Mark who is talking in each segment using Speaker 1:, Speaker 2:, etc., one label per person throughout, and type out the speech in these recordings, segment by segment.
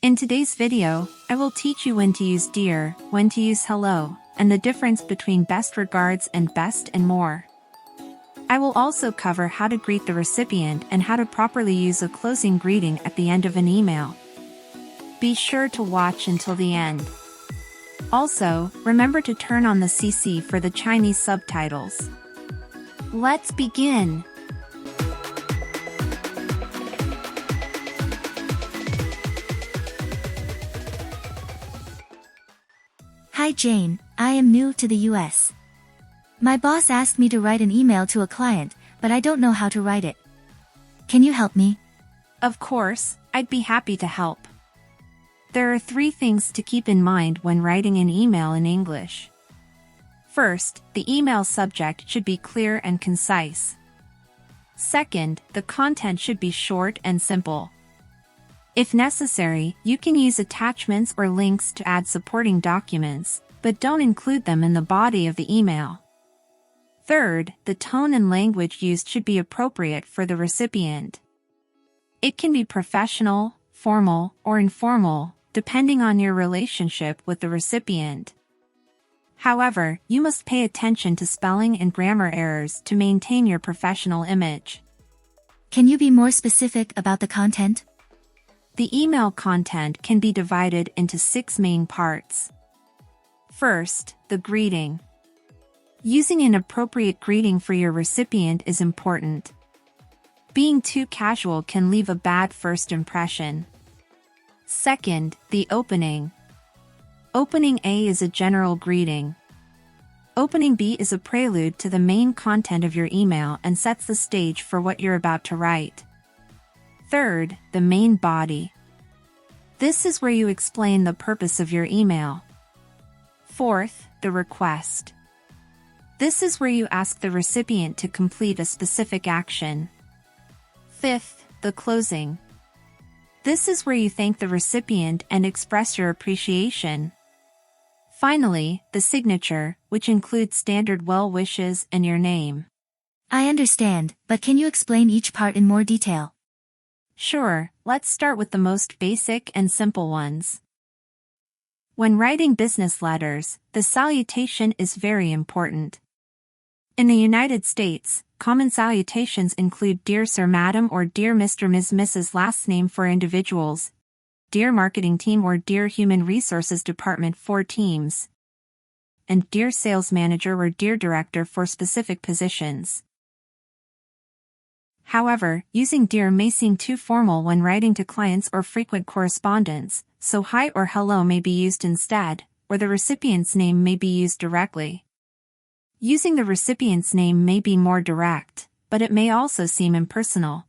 Speaker 1: In today's video, I will teach you when to use dear, when to use hello, and the difference between best regards and best and more. I will also cover how to greet the recipient and how to properly use a closing greeting at the end of an email. Be sure to watch until the end. Also, remember to turn on the CC for the Chinese subtitles. Let's begin!
Speaker 2: Hi Jane, I am new to the US. My boss asked me to write an email to a client, but I don't know how to write it. Can you help me?
Speaker 1: Of course, I'd be happy to help. There are 3 things to keep in mind when writing an email in English. First, the email subject should be clear and concise. Second, the content should be short and simple. If necessary, you can use attachments or links to add supporting documents, but don't include them in the body of the email. Third, the tone and language used should be appropriate for the recipient. It can be professional, formal, or informal, depending on your relationship with the recipient. However, you must pay attention to spelling and grammar errors to maintain your professional image.
Speaker 2: Can you be more specific about the content?
Speaker 1: The email content can be divided into 6 main parts. First, the greeting. Using an appropriate greeting for your recipient is important. Being too casual can leave a bad first impression. Second, the opening. Opening A is a general greeting. Opening B is a prelude to the main content of your email and sets the stage for what you're about to write. Third, the main body. This is where you explain the purpose of your email. Fourth, the request. This is where you ask the recipient to complete a specific action. Fifth, the closing. This is where you thank the recipient and express your appreciation. Finally, the signature, which includes standard well wishes and your name.
Speaker 2: I understand, but can you explain each part in more detail?
Speaker 1: Sure, let's start with the most basic and simple ones. When writing business letters, the salutation is very important. In the United States, common salutations include Dear Sir Madam or Dear Mr. Ms. Mrs. last name for individuals, Dear Marketing Team or Dear Human Resources Department for teams, and Dear Sales Manager or Dear Director for specific positions. However, using dear may seem too formal when writing to clients or frequent correspondence, so hi or hello may be used instead, or the recipient's name may be used directly. Using the recipient's name may be more direct, but it may also seem impersonal.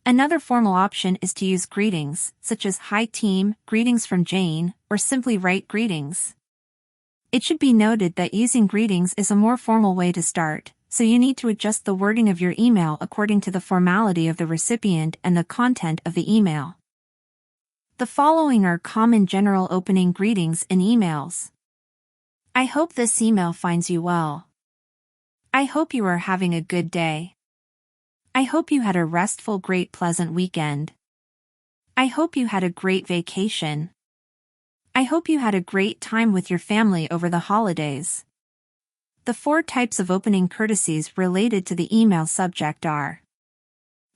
Speaker 1: Another formal option is to use greetings, such as Hi team, greetings from Jane, or simply write greetings. It should be noted that using greetings is a more formal way to start, so you need to adjust the wording of your email according to the formality of the recipient and the content of the email. The following are common general opening greetings in emails. I hope this email finds you well. I hope you are having a good day. I hope you had a restful, great, pleasant weekend. I hope you had a great vacation. I hope you had a great time with your family over the holidays. The 4 types of opening courtesies related to the email subject are: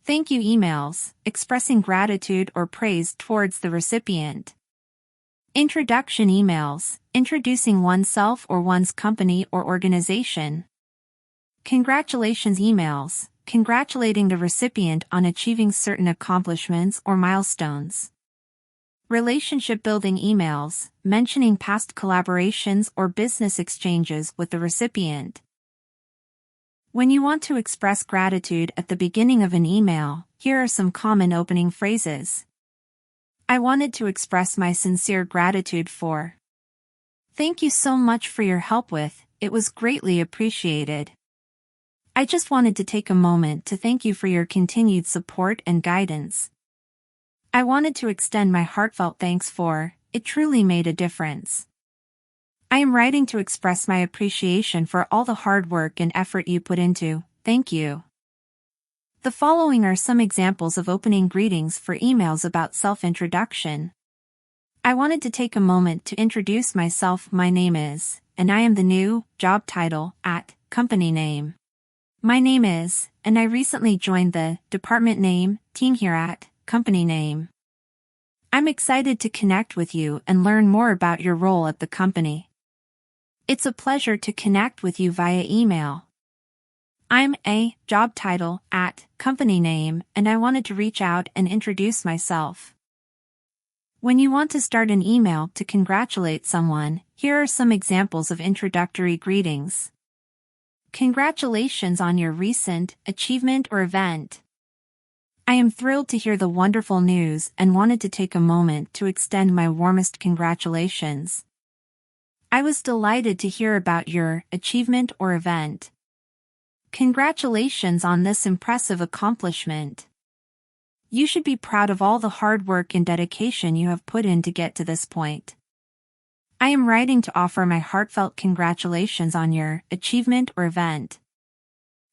Speaker 1: thank you emails, expressing gratitude or praise towards the recipient. Introduction emails, introducing oneself or one's company or organization. Congratulations emails, congratulating the recipient on achieving certain accomplishments or milestones. Relationship building emails, mentioning past collaborations or business exchanges with the recipient. When you want to express gratitude at the beginning of an email, here are some common opening phrases. I wanted to express my sincere gratitude for. Thank you so much for your help with, it was greatly appreciated. I just wanted to take a moment to thank you for your continued support and guidance. I wanted to extend my heartfelt thanks for, it truly made a difference. I am writing to express my appreciation for all the hard work and effort you put into, thank you. The following are some examples of opening greetings for emails about self-introduction. I wanted to take a moment to introduce myself. My name is, and I am the new, job title, at, company name. My name is, and I recently joined the, department name, team here at, company name. I'm excited to connect with you and learn more about your role at the company. It's a pleasure to connect with you via email. I'm a, job title, at, company name, and I wanted to reach out and introduce myself. When you want to start an email to congratulate someone, here are some examples of introductory greetings. Congratulations on your recent achievement or event. I am thrilled to hear the wonderful news and wanted to take a moment to extend my warmest congratulations. I was delighted to hear about your achievement or event. Congratulations on this impressive accomplishment. You should be proud of all the hard work and dedication you have put in to get to this point. I am writing to offer my heartfelt congratulations on your achievement or event.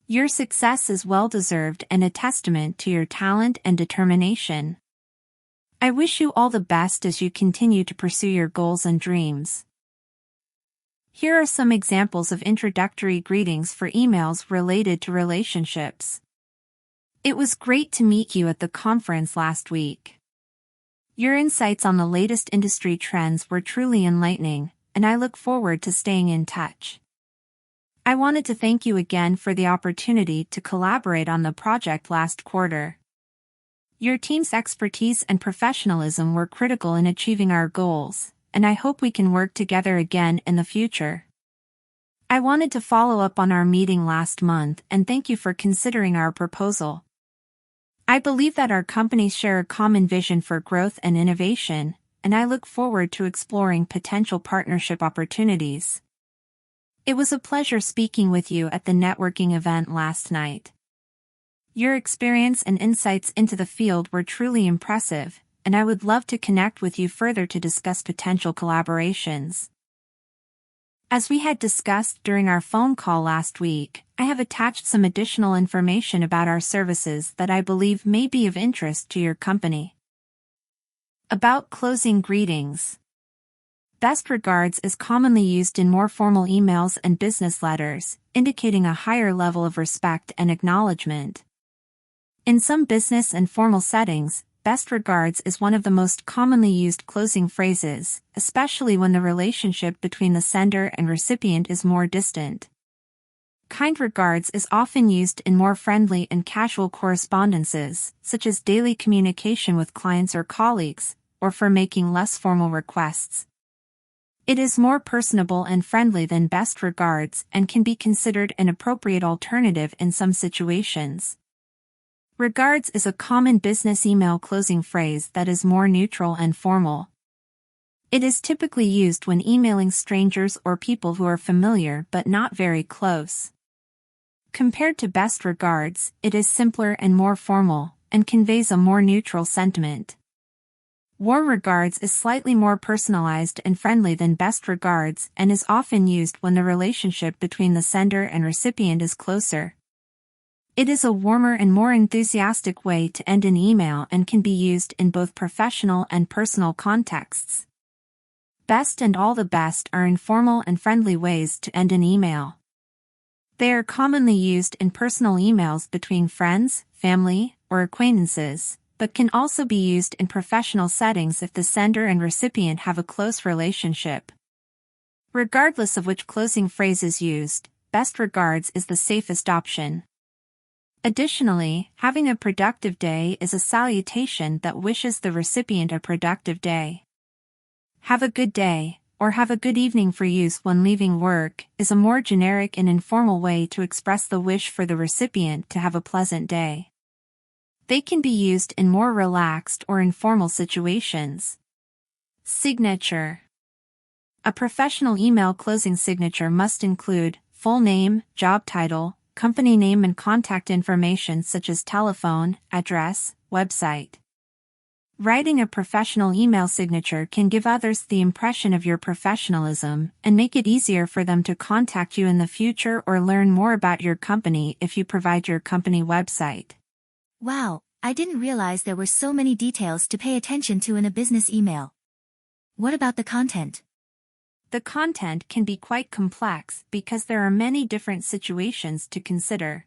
Speaker 1: Your success is well-deserved and a testament to your talent and determination. I wish you all the best as you continue to pursue your goals and dreams. Here are some examples of introductory greetings for emails related to relationships. It was great to meet you at the conference last week. Your insights on the latest industry trends were truly enlightening, and I look forward to staying in touch. I wanted to thank you again for the opportunity to collaborate on the project last quarter. Your team's expertise and professionalism were critical in achieving our goals, and I hope we can work together again in the future. I wanted to follow up on our meeting last month and thank you for considering our proposal. I believe that our companies share a common vision for growth and innovation, and I look forward to exploring potential partnership opportunities. It was a pleasure speaking with you at the networking event last night. Your experience and insights into the field were truly impressive, and I would love to connect with you further to discuss potential collaborations. As we had discussed during our phone call last week, I have attached some additional information about our services that I believe may be of interest to your company. About closing greetings. Best regards is commonly used in more formal emails and business letters, indicating a higher level of respect and acknowledgement. In some business and formal settings, best regards is one of the most commonly used closing phrases, especially when the relationship between the sender and recipient is more distant. Kind regards is often used in more friendly and casual correspondences, such as daily communication with clients or colleagues, or for making less formal requests. It is more personable and friendly than best regards and can be considered an appropriate alternative in some situations. Regards is a common business email closing phrase that is more neutral and formal. It is typically used when emailing strangers or people who are familiar but not very close. Compared to best regards, it is simpler and more formal, and conveys a more neutral sentiment. Warm regards is slightly more personalized and friendly than best regards and is often used when the relationship between the sender and recipient is closer. It is a warmer and more enthusiastic way to end an email and can be used in both professional and personal contexts. Best and all the best are informal and friendly ways to end an email. They are commonly used in personal emails between friends, family, or acquaintances, but can also be used in professional settings if the sender and recipient have a close relationship. Regardless of which closing phrase is used, best regards is the safest option. Additionally, having a productive day is a salutation that wishes the recipient a productive day. Have a good day, or have a good evening for use when leaving work, is a more generic and informal way to express the wish for the recipient to have a pleasant day. They can be used in more relaxed or informal situations. Signature. A professional email closing signature must include full name, job title, company name and contact information such as telephone, address, website. Writing a professional email signature can give others the impression of your professionalism and make it easier for them to contact you in the future or learn more about your company if you provide your company website.
Speaker 2: Wow, I didn't realize there were so many details to pay attention to in a business email. What about the content?
Speaker 1: The content can be quite complex because there are many different situations to consider.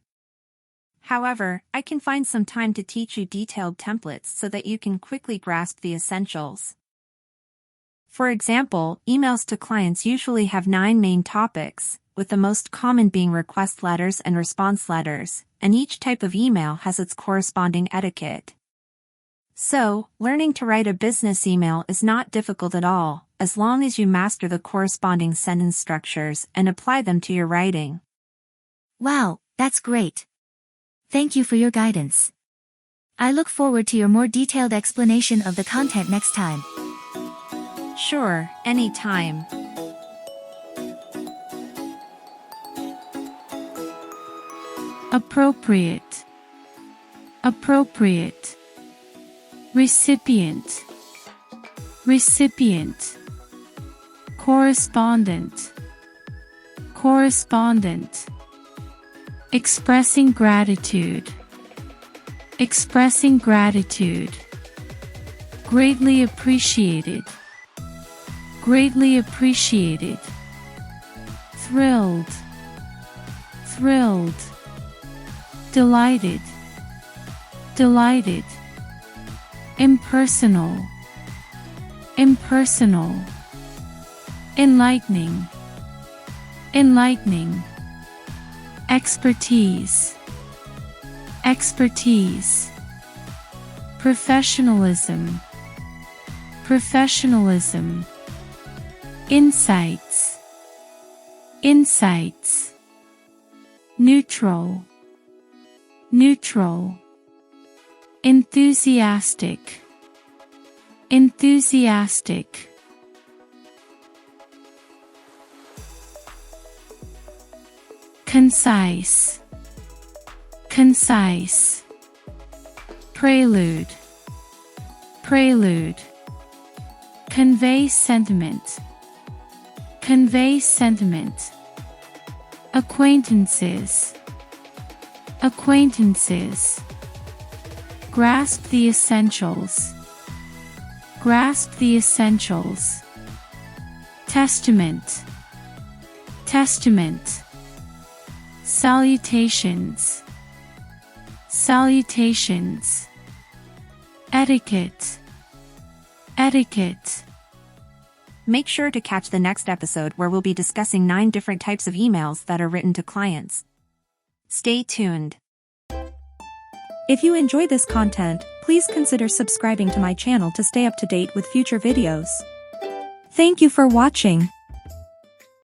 Speaker 1: However, I can find some time to teach you detailed templates so that you can quickly grasp the essentials. For example, emails to clients usually have 9 main topics, with the most common being request letters and response letters, and each type of email has its corresponding etiquette. So, learning to write a business email is not difficult at all, as long as you master the corresponding sentence structures and apply them to your writing.
Speaker 2: Wow, that's great. Thank you for your guidance. I look forward to your more detailed explanation of the content next time.
Speaker 1: Sure, anytime.
Speaker 3: Appropriate. Appropriate. Recipient. Recipient. Correspondent. Correspondent. Expressing gratitude. Expressing gratitude. Greatly appreciated. Greatly appreciated. Thrilled. Thrilled. Delighted. Delighted. Impersonal. Impersonal. Enlightening. Enlightening. Expertise. Expertise. Professionalism. Professionalism. Insights. Insights. Neutral. Neutral. Enthusiastic. Enthusiastic. Concise. Concise. Prelude. Prelude. Convey sentiment. Convey sentiment. Acquaintances. Acquaintances. Grasp the essentials. Grasp the essentials. Testament. Testament. Salutations. Salutations. Etiquette. Etiquette.
Speaker 1: Make sure to catch the next episode where we'll be discussing 9 different types of emails that are written to clients. Stay tuned.
Speaker 4: If you enjoy this content, please consider subscribing to my channel to stay up to date with future videos. Thank you for watching.